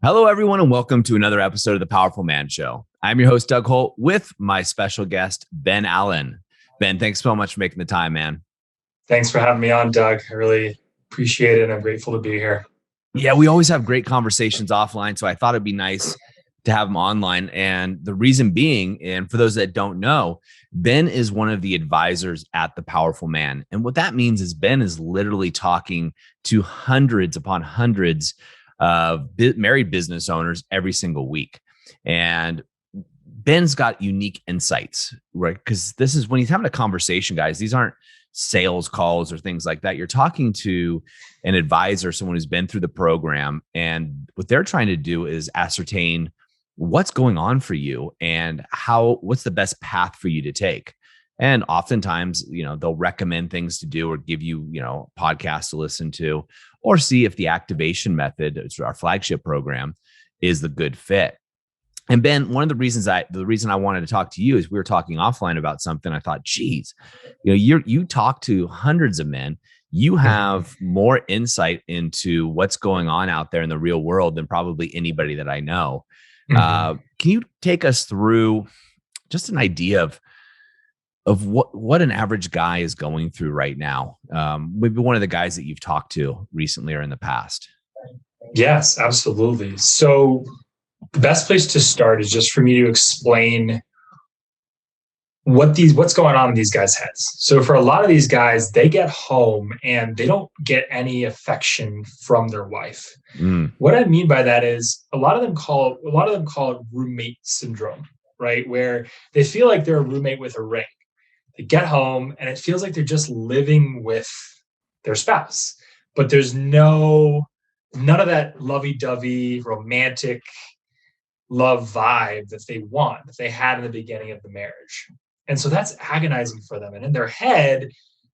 Hello, everyone, and welcome to another episode of the Powerful Man Show. I'm your host, Doug Holt, with my special guest, Ben Allen. Ben, thanks so much for making the time, man. Thanks for having me on, Doug. I really appreciate it. I'm grateful to be here. Yeah, we always have great conversations offline, so I thought it'd be nice to have them online. And the reason being, and for those that don't know, Ben is one of the advisors at the Powerful Man. And what that means is Ben is literally talking to hundreds upon hundreds of married business owners every single week. And Ben's got unique insights, right? Because this is when he's having a conversation, guys. These aren't sales calls or things like that. You're talking to an advisor, someone who's been through the program. And what they're trying to do is ascertain what's going on for you and what's the best path for you to take. And oftentimes, they'll recommend things to do or give you, podcasts to listen to, or see if the activation method, it's our flagship program, is the good fit. And Ben, one of the reason I wanted to talk to you is we were talking offline about something. I thought, geez, you talk to hundreds of men. You have more insight into what's going on out there in the real world than probably anybody that I know. Can you take us through just an idea of what an average guy is going through right now? Maybe one of the guys that you've talked to recently or in the past. Yes, absolutely. So the best place to start is just for me to explain what's going on in these guys' heads. So for a lot of these guys, they get home and they don't get any affection from their wife. What I mean by that is a lot of them call it roommate syndrome, right? Where they feel like they're a roommate with a ring. They get home and it feels like they're just living with their spouse, but there's none of that lovey-dovey romantic love vibe that they had in the beginning of the marriage. And so that's agonizing for them. And in their head,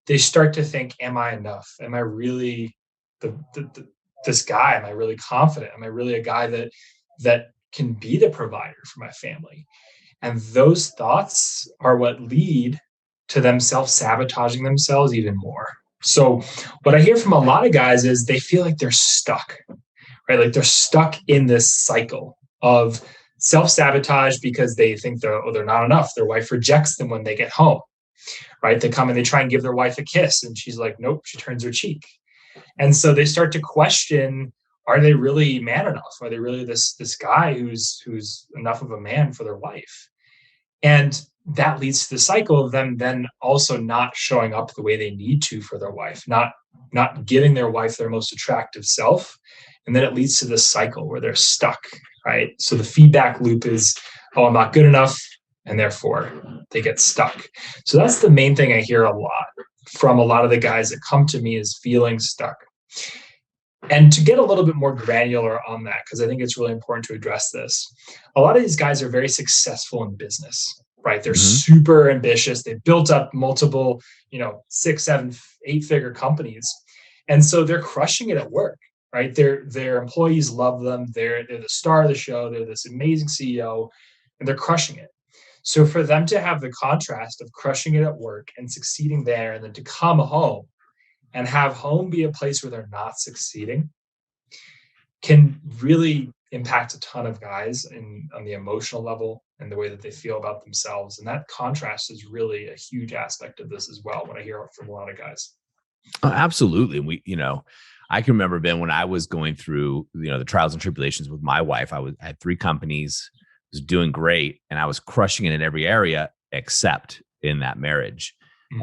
they start to think, am I enough? Am I really this guy? Am I really confident? Am I really a guy that can be the provider for my family? And those thoughts are what lead to them self-sabotaging themselves even more. So what I hear from a lot of guys is they feel like they're stuck, right? Like they're stuck in this cycle of self-sabotage because they think they're not enough. Their wife rejects them when they get home, right? They come and they try and give their wife a kiss and she's like, nope, she turns her cheek. And so they start to question, are they really man enough? Are they really this guy who's enough of a man for their wife? And that leads to the cycle of them then also not showing up the way they need to for their wife, not giving their wife their most attractive self. And then it leads to this cycle where they're stuck, right? So the feedback loop is, oh, I'm not good enough. And therefore they get stuck. So that's the main thing I hear a lot from a lot of the guys that come to me is feeling stuck. And to get a little bit more granular on that, because I think it's really important to address this, a lot of these guys are very successful in business, right? They're super ambitious. They've built up multiple, 6, 7, 8-figure companies. And so they're crushing it at work, right? Their employees love them. They're the star of the show. They're this amazing CEO, and they're crushing it. So for them to have the contrast of crushing it at work and succeeding there, and then to come home and have home be a place where they're not succeeding can really impact a ton of guys on the emotional level and the way that they feel about themselves. And that contrast is really a huge aspect of this as well, when I hear it from a lot of guys. Oh, absolutely. And I can remember, Ben, when I was going through, the trials and tribulations with my wife, I had 3 companies, was doing great, and I was crushing it in every area except in that marriage.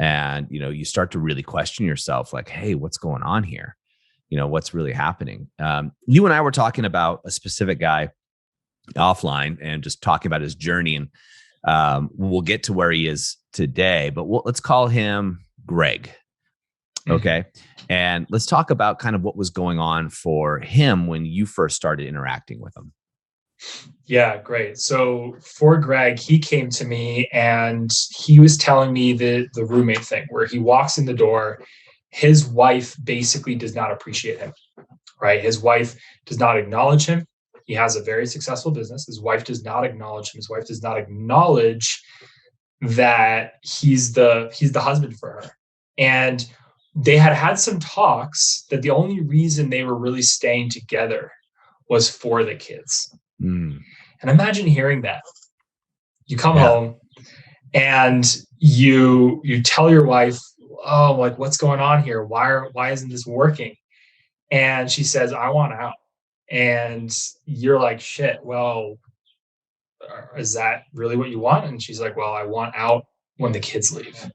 And, you start to really question yourself like, hey, what's going on here? What's really happening? You and I were talking about a specific guy offline and just talking about his journey. And we'll get to where he is today, but let's call him Greg. Okay. And let's talk about kind of what was going on for him when you first started interacting with him. Yeah, great. So for Greg, he came to me and he was telling me the roommate thing where he walks in the door. His wife basically does not appreciate him, right? His wife does not acknowledge him. He has a very successful business. His wife does not acknowledge him. His wife does not acknowledge that he's the husband for her. And they had some talks that the only reason they were really staying together was for the kids. Mm. And imagine hearing that. You come Yeah. home and you tell your wife, oh, like, what's going on here? Why isn't this working? And she says, I want out. And you're like, shit, well, is that really what you want? And she's like, well, I want out when the kids leave.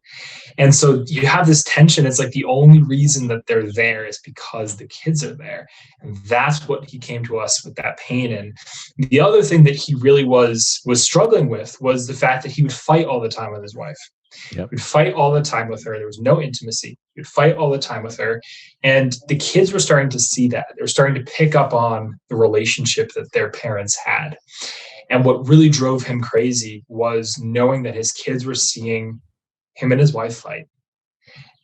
And so you have this tension. It's like the only reason that they're there is because the kids are there. And that's what he came to us with that pain. And the other thing that he really was struggling with was the fact that he would fight all the time with his wife. Yep. He'd fight all the time with her. There was no intimacy. He'd fight all the time with her. And the kids were starting to see that. They were starting to pick up on the relationship that their parents had. And what really drove him crazy was knowing that his kids were seeing him and his wife fight,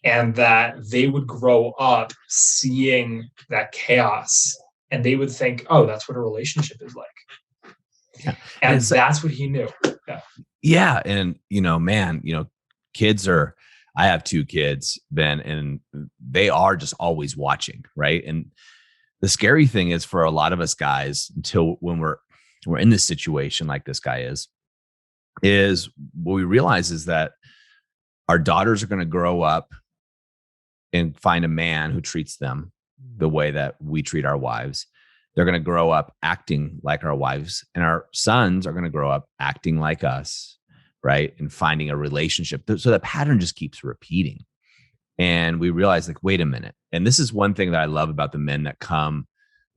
and that they would grow up seeing that chaos, and they would think, oh, that's what a relationship is like. Yeah. And that's what he knew. Yeah. Yeah. And, man, kids I have 2 kids, Ben, and they are just always watching. Right. And the scary thing is for a lot of us guys, until when we're in this situation like this guy is what we realize is that our daughters are going to grow up and find a man who treats them the way that we treat our wives. They're going to grow up acting like our wives, and our sons are going to grow up acting like us, right? And finding a relationship. So that pattern just keeps repeating. And we realize, like, wait a minute. And this is one thing that I love about the men that come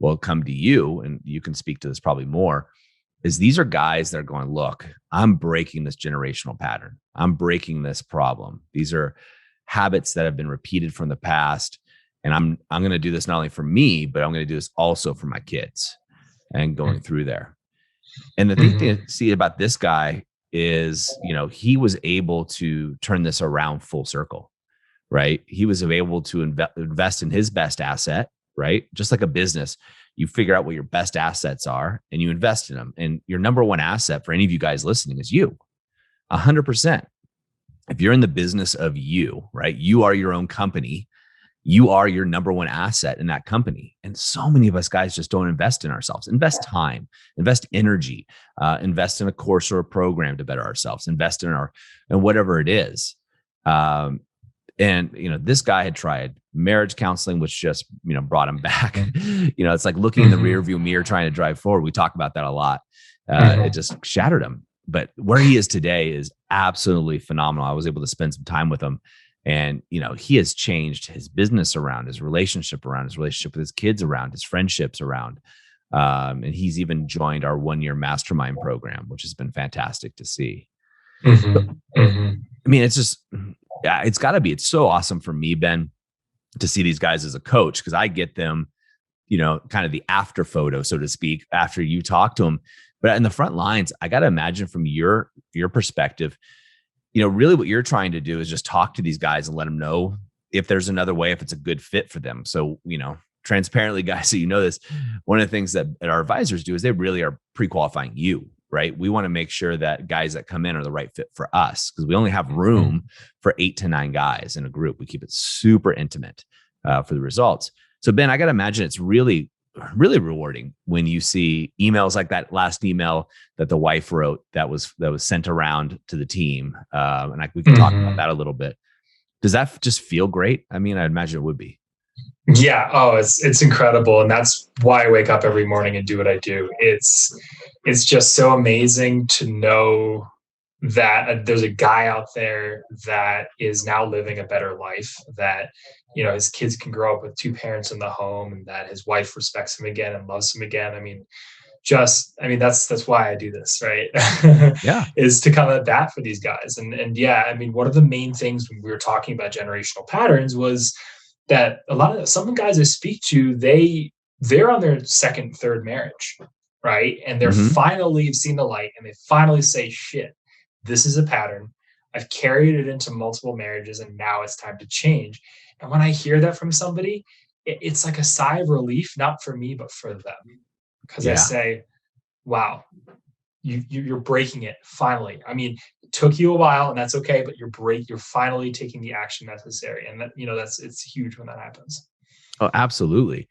to you, and you can speak to this probably more, is these are guys that are going, look, I'm breaking this generational pattern. I'm breaking this problem. These are habits that have been repeated from the past. And I'm going to do this not only for me, but I'm going to do this also for my kids and going through there. And the thing to see about this guy is, he was able to turn this around full circle, right? He was able to invest in his best asset, right? Just like a business, you figure out what your best assets are and you invest in them. And your number one asset for any of you guys listening is you, 100%. If you're in the business of you, right? You are your own company. You are your number one asset in that company. And so many of us guys just don't invest in ourselves. Invest time, invest energy, invest in a course or a program to better ourselves, invest in whatever it is. And, this guy had tried marriage counseling, which just, brought him back. It's like looking in the rearview mirror, trying to drive forward. We talk about that a lot. It just shattered him. But where he is today is absolutely phenomenal. I was able to spend some time with him, and, he has changed his business around, his relationship with his kids around, his friendships around. And he's even joined our 1-year mastermind program, which has been fantastic to see. I mean, it's just, yeah, it's so awesome for me, Ben, to see these guys as a coach, because I get them, kind of the after photo, so to speak, after you talk to them. But in the front lines, I got to imagine from your perspective, really what you're trying to do is just talk to these guys and let them know if there's another way, if it's a good fit for them. So, transparently, guys, so this, one of the things that our advisors do is they really are pre-qualifying you, right? We want to make sure that guys that come in are the right fit for us, because we only have room for 8 to 9 guys in a group. We keep it super intimate for the results. So Ben, I got to imagine it's really, really rewarding when you see emails like that last email that the wife wrote that was sent around to the team. And we can talk about that a little bit. Does that just feel great? I mean, I imagine it would be. Yeah. Oh, it's incredible. And that's why I wake up every morning and do what I do. It's just so amazing to know that there's a guy out there that is now living a better life, that, his kids can grow up with 2 parents in the home, and that his wife respects him again and loves him again. I mean, that's why I do this, right? Yeah. Is to come at bat for these guys. And yeah, I mean, one of the main things when we were talking about generational patterns was that some guys I speak to, they're on their second, third marriage, right? And they're finally seen the light, and they finally say, shit, this is a pattern. I've carried it into multiple marriages, and now it's time to change. And when I hear that from somebody, it's like a sigh of relief, not for me, but for them. Because I say, wow, you're breaking it finally. I mean, it took you a while, and that's okay, but you're finally taking the action necessary. And that, it's huge when that happens. Oh, absolutely.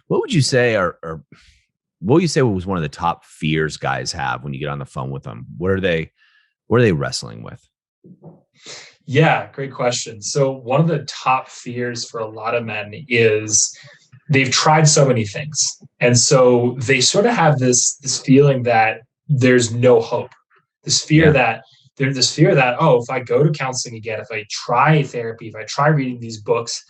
What would you say are what would you say was one of the top fears guys have when you get on the phone with them? What are they wrestling with? Yeah, great question. So one of the top fears for a lot of men is they've tried so many things. And so they sort of have this feeling that there's no hope. This fear that there's this fear that, oh, if I go to counseling again, if I try therapy, if I try reading these books,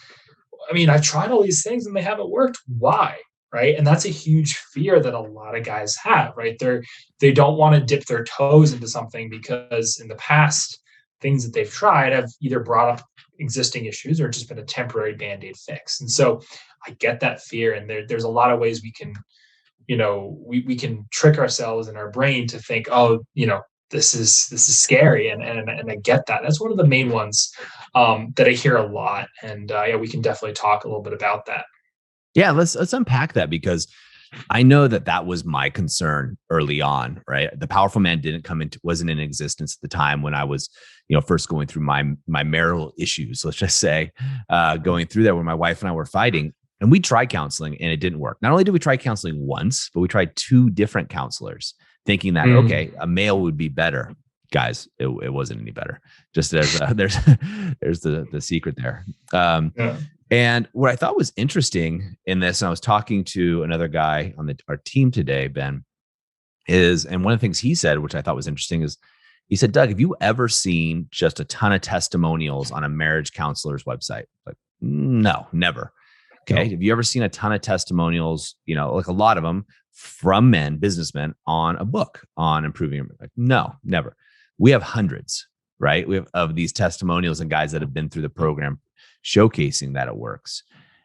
I mean, I've tried all these things and they haven't worked. Why? Right. And that's a huge fear that a lot of guys have, right? They don't want to dip their toes into something because in the past, things that they've tried have either brought up existing issues or just been a temporary band-aid fix. And so I get that fear. And there's a lot of ways we can, we can trick ourselves in our brain to think, oh, this is scary. And I get that. That's one of the main ones that I hear a lot. And yeah, we can definitely talk a little bit about that. Yeah, let's unpack that, because I know that was my concern early on, right? The powerful man wasn't in existence at the time when I was, first going through my marital issues, let's just say, going through that, where my wife and I were fighting, and we tried counseling and it didn't work. Not only did we try counseling once, but we tried 2 different counselors, thinking that, okay, a male would be better. Guys, it wasn't any better. Just as there's the secret there. Yeah. And what I thought was interesting in this, and I was talking to another guy on our team today, Ben, and one of the things he said, which I thought was interesting, is he said, Doug, have you ever seen just a ton of testimonials on a marriage counselor's website? Like, no, never. Okay. No. Have you ever seen a ton of testimonials, like a lot of them from men, businessmen, on a book on improving your marriage? Like, no, never. We have hundreds, right? We have of these testimonials and guys that have been through the program showcasing that it works.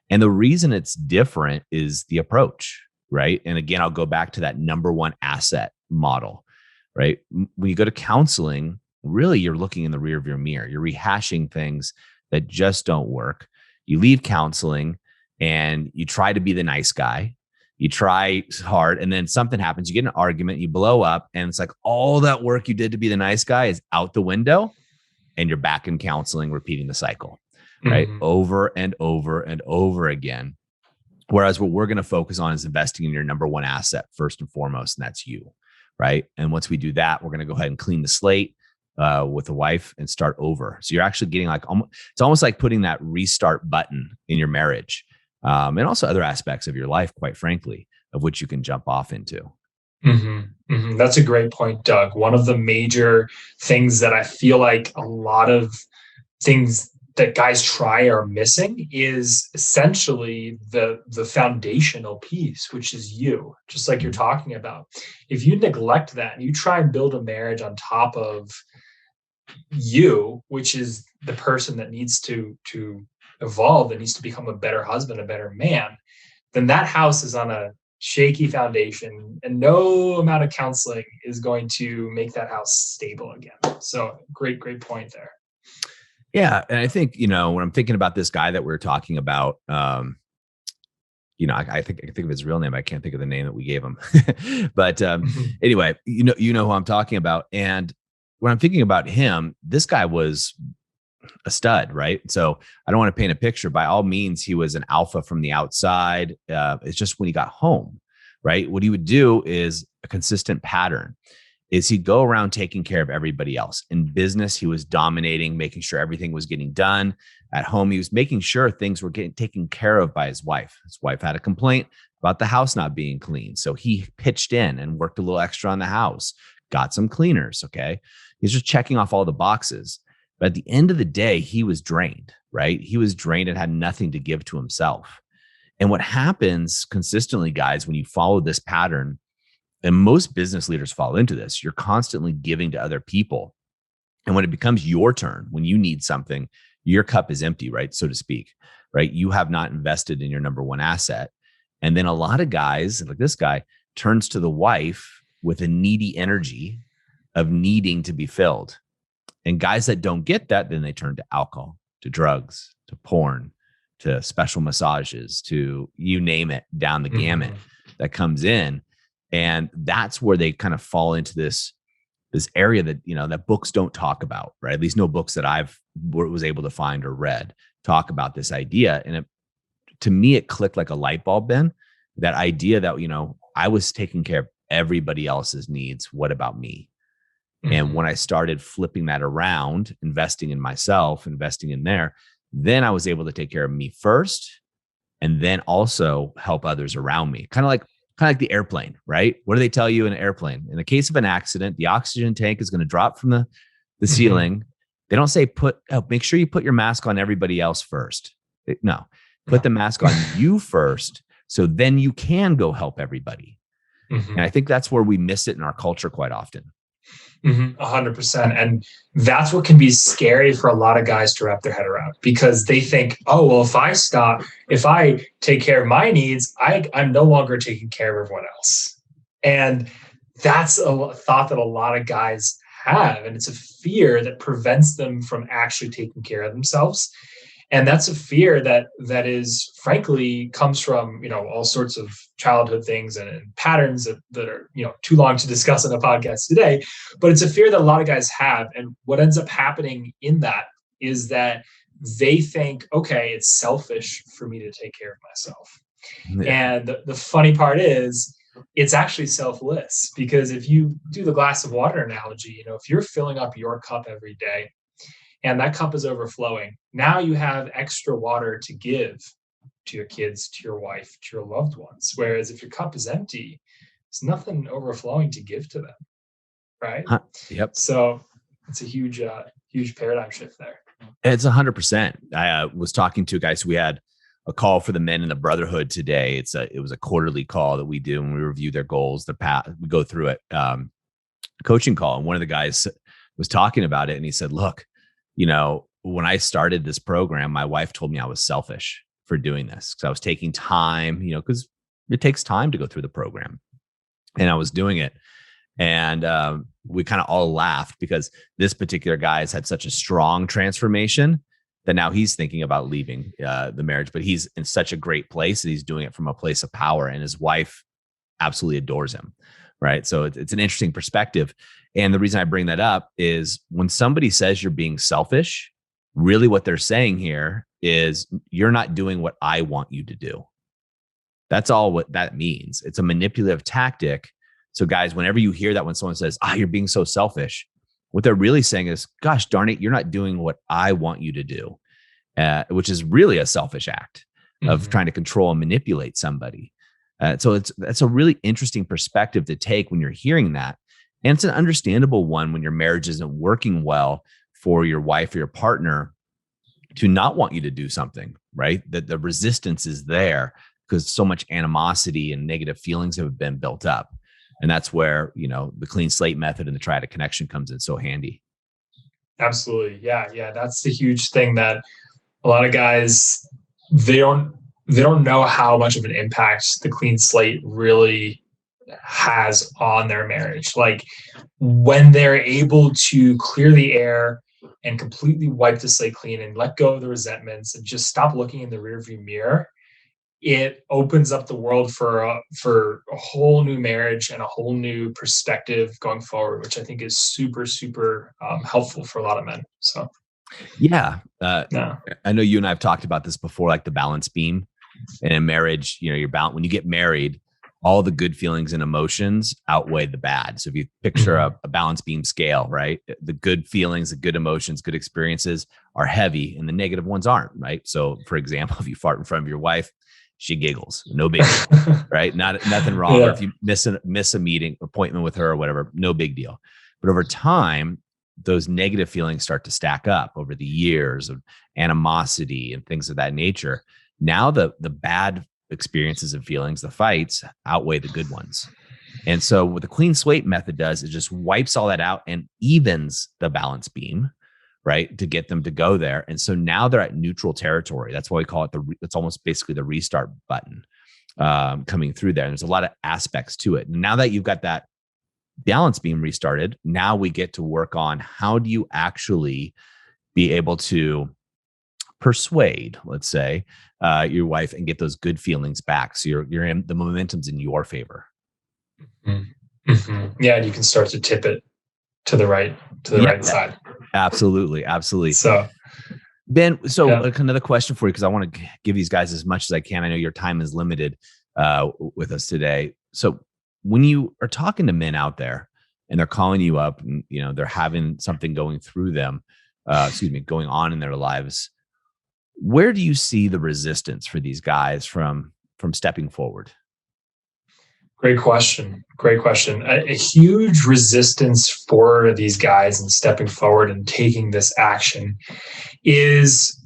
And the reason it's different is the approach, right? And again, I'll go back to that number one asset model, right? When you go to counseling, really you're looking in the rear of your mirror. You're rehashing things that just don't work. You leave counseling and you try to be the nice guy. You try hard, and then something happens. You get in an argument, you blow up, and it's like all that work you did to be the nice guy is out the window, and you're back in counseling, repeating the cycle, right? Over and over and over again. Whereas what we're going to focus on is investing in your number one asset first and foremost, and that's you, right? And once we do that, we're going to go ahead and clean the slate with the wife and start over. So you're actually getting it's almost like putting that restart button in your marriage. And also other aspects of your life, quite frankly, of which you can jump off into. That's a great point, Doug. One of the major things that I feel like a lot of things that guys try are missing is essentially the foundational piece, which is you, just like you're talking about. If you neglect that and you try and build a marriage on top of you, which is the person that needs to evolve, that needs to become a better husband, a better man, then that house is on a shaky foundation, and no amount of counseling is going to make that house stable again. So great point there. Yeah. And I think, when I'm thinking about this guy that we're talking about, I think I can think of his real name. I can't think of the name that we gave him. But anyway, you know who I'm talking about. And when I'm thinking about him, this guy was a stud, right? So I don't want to paint a picture. By all means, he was an alpha from the outside. It's just when he got home, right? What he would do is a consistent pattern is he'd go around taking care of everybody else. In business, he was dominating, making sure everything was getting done. At home, he was making sure things were getting taken care of by his wife. His wife had a complaint about the house not being clean. So he pitched in and worked a little extra on the house, got some cleaners, okay? He's just checking off all the boxes. But at the end of the day, he was drained, right? He was drained and had nothing to give to himself. And what happens consistently, guys, when you follow this pattern, and most business leaders fall into this, you're constantly giving to other people. And when it becomes your turn, when you need something, your cup is empty, right? So to speak, right? You have not invested in your number one asset. And then a lot of guys, like this guy, turns to the wife with a needy energy of needing to be filled. And guys that don't get that, then they turn to alcohol, to drugs, to porn, to special massages, to you name it, down the gamut that comes in. And that's where they kind of fall into this area that, that books don't talk about, right? At least no books that was able to find or read talk about this idea. And to me, it clicked like a light bulb, Ben, that idea that, I was taking care of everybody else's needs. What about me? Mm-hmm. And when I started flipping that around, investing in myself, investing in there, then I was able to take care of me first, and then also help others around me. Kind of like the airplane, right? What do they tell you in an airplane? In the case of an accident, the oxygen tank is going to drop from the ceiling. They don't say make sure you put your mask on everybody else first. No, put the mask on you first, so then you can go help everybody. And I think that's where we miss it in our culture quite often. 100%. And that's what can be scary for a lot of guys to wrap their head around, because they think, oh, well, if I take care of my needs, I'm no longer taking care of everyone else. And that's a thought that a lot of guys have. And it's a fear that prevents them from actually taking care of themselves. And that's a fear that is, frankly, comes from, all sorts of childhood things and patterns that are, too long to discuss on a podcast today. But it's a fear that a lot of guys have. And what ends up happening in that is that they think, okay, it's selfish for me to take care of myself. Yeah. And the funny part is, it's actually selfless, because if you do the glass of water analogy, if you're filling up your cup every day, and that cup is overflowing, now you have extra water to give to your kids, to your wife, to your loved ones. Whereas if your cup is empty, there's nothing overflowing to give to them, right? Yep. So it's a huge paradigm shift there. It's 100%. I was talking to guys. We had a call for the men in the brotherhood today. It was a quarterly call that we do when we review their goals, their path. We go through it, coaching call. And one of the guys was talking about it, and he said, look, when I started this program, my wife told me I was selfish for doing this, because I was taking time, because it takes time to go through the program, and I was doing it. And we kind of all laughed, because this particular guy has had such a strong transformation that now he's thinking about leaving the marriage, but he's in such a great place that he's doing it from a place of power, and his wife absolutely adores him. Right. So it's an interesting perspective. And the reason I bring that up is, when somebody says you're being selfish, really what they're saying here is, you're not doing what I want you to do. That's all what that means. It's a manipulative tactic. So guys, whenever you hear that, when someone says, you're being so selfish, what they're really saying is, gosh darn it, you're not doing what I want you to do, which is really a selfish act of trying to control and manipulate somebody. So that's a really interesting perspective to take when you're hearing that. And it's an understandable one when your marriage isn't working well for your wife or your partner to not want you to do something, right? That the resistance is there because so much animosity and negative feelings have been built up. And that's where, the clean slate method and the triadic connection comes in so handy. Absolutely. Yeah. That's the huge thing that a lot of guys, they don't know how much of an impact the clean slate really has on their marriage. Like, when they're able to clear the air and completely wipe the slate clean and let go of the resentments and just stop looking in the rearview mirror, it opens up the world for a whole new marriage and a whole new perspective going forward, which I think is super, super helpful for a lot of men. So, yeah. I know you and I have talked about this before, like the balance beam. And in marriage, when you get married, all the good feelings and emotions outweigh the bad. So if you picture a balance beam scale, right? The good feelings, the good emotions, good experiences are heavy, and the negative ones aren't, right? So for example, if you fart in front of your wife, she giggles, no big deal, right? Nothing wrong. Or if you miss a meeting, appointment with her or whatever, no big deal. But over time, those negative feelings start to stack up over the years of animosity and things of that nature. Now the bad experiences and feelings, the fights, outweigh the good ones. And so what the clean slate method does is just wipes all that out and evens the balance beam, right? To get them to go there. And so now they're at neutral territory. That's why we call it it's almost basically the restart button coming through there. And there's a lot of aspects to it. And now that you've got that balance beam restarted, now we get to work on how do you actually be able to persuade, let's say, your wife and get those good feelings back. So you're in the momentum's in your favor. Yeah, and you can start to tip it to the right side. Absolutely. So, Ben, another question for you, because I want to give these guys as much as I can. I know your time is limited with us today. So when you are talking to men out there and they're calling you up and, they're having something going through them, going on in their lives, where do you see the resistance for these guys from stepping forward? Great question. Great question. A huge resistance for these guys in stepping forward and taking this action is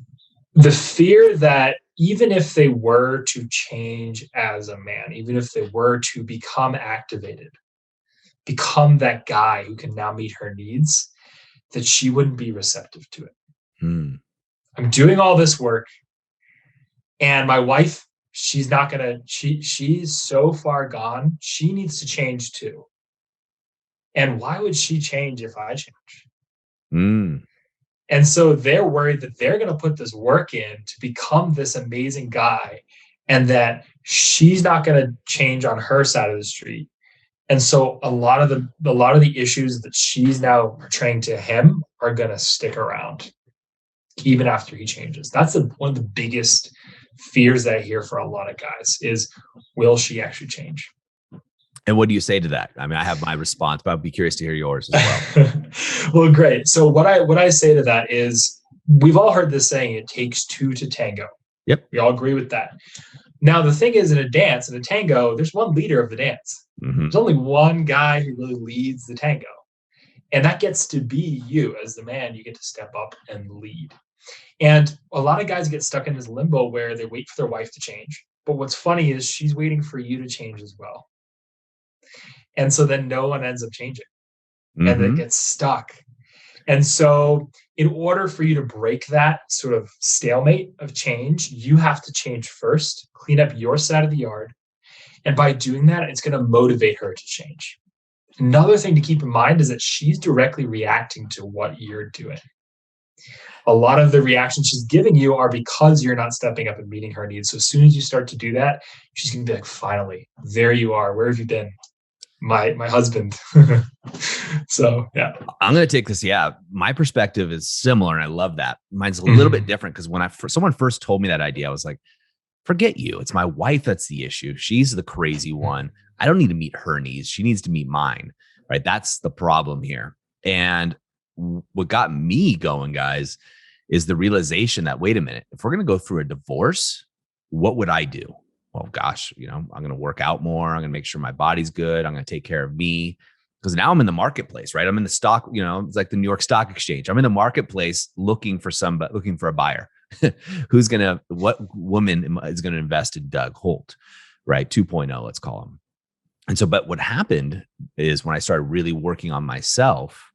the fear that even if they were to change as a man, even if they were to become activated, become that guy who can now meet her needs, that she wouldn't be receptive to it. I'm doing all this work, and my wife, she's not gonna, she's so far gone, she needs to change too. And why would she change if I change? And so they're worried that they're going to put this work in to become this amazing guy, and that she's not going to change on her side of the street. And so a lot of the issues that she's now portraying to him are going to stick around even after he changes. That's one of the biggest fears that I hear for a lot of guys is, will she actually change? And what do you say to that? I mean, I have my response, but I'd be curious to hear yours as well. Well, great. So what I say to that is, we've all heard this saying, it takes two to tango. Yep. We all agree with that. Now, the thing is, in a tango, there's one leader of the dance. There's only one guy who really leads the tango. And that gets to be you. As the man, you get to step up and lead. And a lot of guys get stuck in this limbo where they wait for their wife to change. But what's funny is she's waiting for you to change as well. And so then no one ends up changing, and it gets stuck. And so in order for you to break that sort of stalemate of change, you have to change first, clean up your side of the yard. And by doing that, it's going to motivate her to change. Another thing to keep in mind is that she's directly reacting to what you're doing. A lot of the reactions she's giving you are because you're not stepping up and meeting her needs. So as soon as you start to do that, she's going to be like, finally, there you are. Where have you been? My husband. So, yeah. I'm going to take this. Yeah. My perspective is similar, and I love that. Mine's a little bit different because when someone first told me that idea, I was like, forget you. It's my wife that's the issue. She's the crazy one. I don't need to meet her needs. She needs to meet mine. Right. That's the problem here. And what got me going, guys, is the realization that, wait a minute, if we're going to go through a divorce, what would I do? Well, gosh, I'm going to work out more. I'm going to make sure my body's good. I'm going to take care of me, because now I'm in the marketplace, right? I'm in the stock, it's like the New York Stock Exchange. I'm in the marketplace looking for a buyer. What woman is going to invest in Doug Holt, right? 2.0, let's call him. And so, but what happened is when I started really working on myself,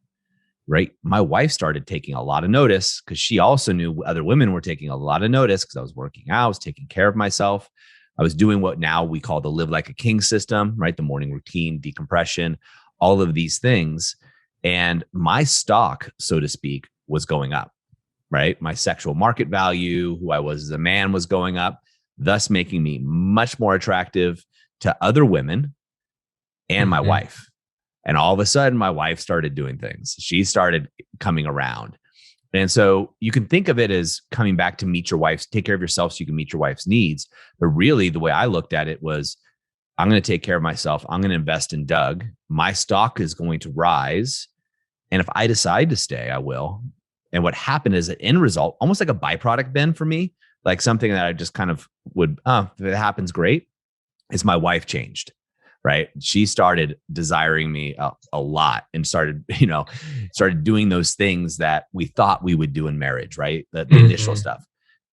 right, my wife started taking a lot of notice, because she also knew other women were taking a lot of notice, because I was working out, I was taking care of myself. I was doing what now we call the live like a king system, right? The morning routine, decompression, all of these things. And my stock, so to speak, was going up, right? My sexual market value, who I was as a man, was going up, thus making me much more attractive to other women and my wife. And all of a sudden, my wife started doing things. She started coming around. And so you can think of it as coming back to meet your wife's, take care of yourself so you can meet your wife's needs. But really, the way I looked at it was, I'm going to take care of myself. I'm going to invest in Doug. My stock is going to rise. And if I decide to stay, I will. And what happened is an end result, almost like a byproduct, Ben, for me, like something that I just kind of would, if it happens, great, is my wife changed. Right. She started desiring me a lot, and started doing those things that we thought we would do in marriage. Right. The initial stuff.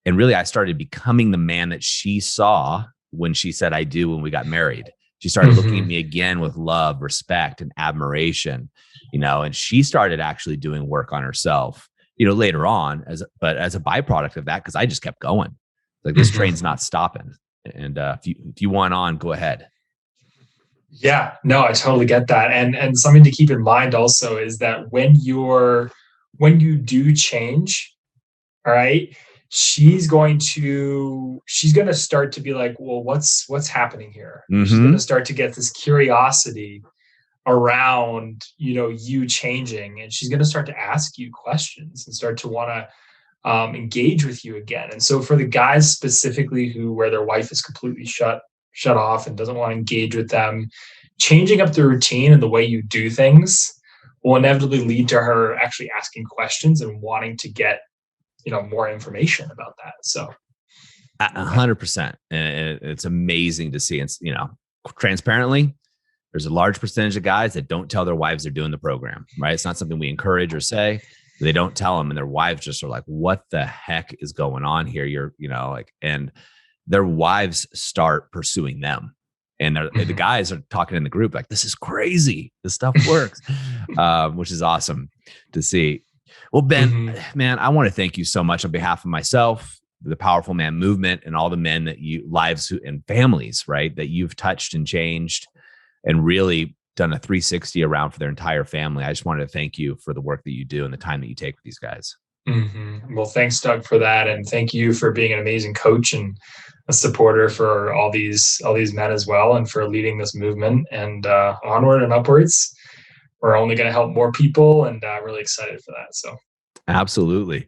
And really, I started becoming the man that she saw when she said, I do, when we got married. She started looking at me again with love, respect, and admiration, and she started actually doing work on herself, later on as a byproduct of that, because I just kept going. Like, this train's not stopping. And if you want on, go ahead. Yeah, no, I totally get that. And something to keep in mind also is that when you do change, all right, she's going to start to be like, well, what's happening here? She's going to start to get this curiosity around, you changing, and she's going to start to ask you questions and start to want to engage with you again. And so for the guys specifically where their wife is completely shut off and doesn't want to engage with them, changing up the routine and the way you do things will inevitably lead to her actually asking questions and wanting to get, more information about that. So 100%. And it's amazing to see. It's, transparently, there's a large percentage of guys that don't tell their wives they're doing the program, right? It's not something we encourage or say. They don't tell them, and their wives just are like, what the heck is going on here? And their wives start pursuing them. And the guys are talking in the group like, this is crazy. This stuff works, which is awesome to see. Well, Ben, man, I want to thank you so much on behalf of myself, the Powerful Man movement, and all the men lives and families, right, that you've touched and changed and really done a 360 around for their entire family. I just wanted to thank you for the work that you do and the time that you take with these guys. Well, thanks, Doug, for that. And thank you for being an amazing coach and a supporter for all these men as well, and for leading this movement, and onward and upwards. We're only going to help more people, and I'm really excited for that. So absolutely.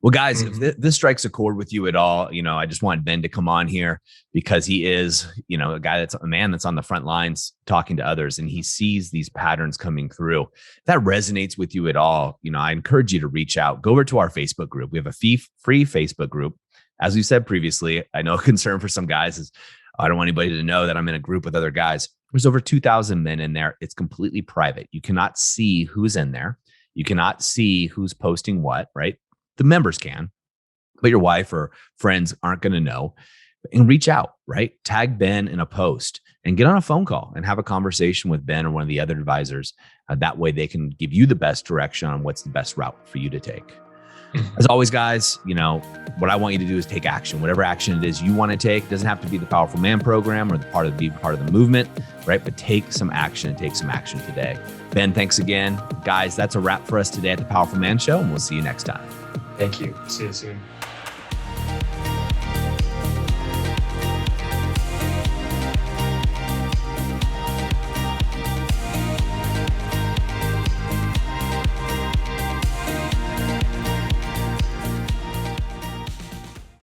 Well, guys, if this strikes a chord with you at all, I just want Ben to come on here because he is, a man that's on the front lines talking to others, and he sees these patterns coming through. If that resonates with you at all, I encourage you to reach out. Go over to our Facebook group. We have a free Facebook group. As we said previously, I know a concern for some guys is I don't want anybody to know that I'm in a group with other guys. There's over 2,000 men in there. It's completely private. You cannot see who's in there. You cannot see who's posting what, right? The members can, but your wife or friends aren't going to know. And reach out, right? Tag Ben in a post and get on a phone call and have a conversation with Ben or one of the other advisors. That way they can give you the best direction on what's the best route for you to take. As always, guys, what I want you to do is take action. Whatever action it is you want to take. It doesn't have to be the Powerful Man program or be part of the movement, right? But take some action today. Ben, thanks again. Guys, that's a wrap for us today at the Powerful Man Show, and we'll see you next time. Thank you. See you soon.